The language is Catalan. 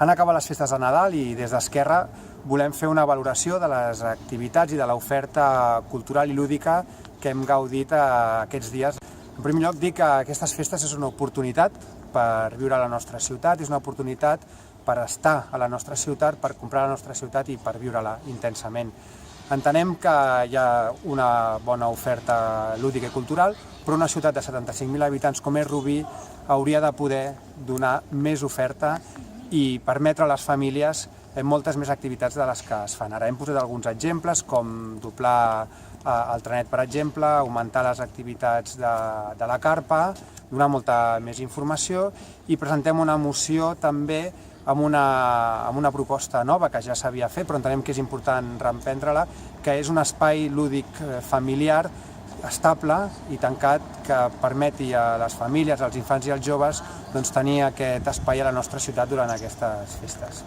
Han acabat les festes de Nadal i des d'Esquerra volem fer una valoració de les activitats i de l'oferta cultural i lúdica que hem gaudit aquests dies. En primer lloc, dir que aquestes festes és una oportunitat per viure a la nostra ciutat, és una oportunitat per estar a la nostra ciutat, per comprar la nostra ciutat i per viure-la intensament. Entenem que hi ha una bona oferta lúdica i cultural, però una ciutat de 75.000 habitants com és Rubí hauria de poder donar més oferta i permetre a les famílies moltes més activitats de les que es fan. Ara hem posat alguns exemples, com doblar el trenet, per exemple, augmentar les activitats de la carpa, donar molta més informació i presentem una moció també amb una proposta nova que ja s'havia fet, però entenem que és important reemprendre-la, que és un espai lúdic familiar estable i tancat que permeti a les famílies, als infants i als joves tenir aquest espai a la nostra ciutat durant aquestes festes.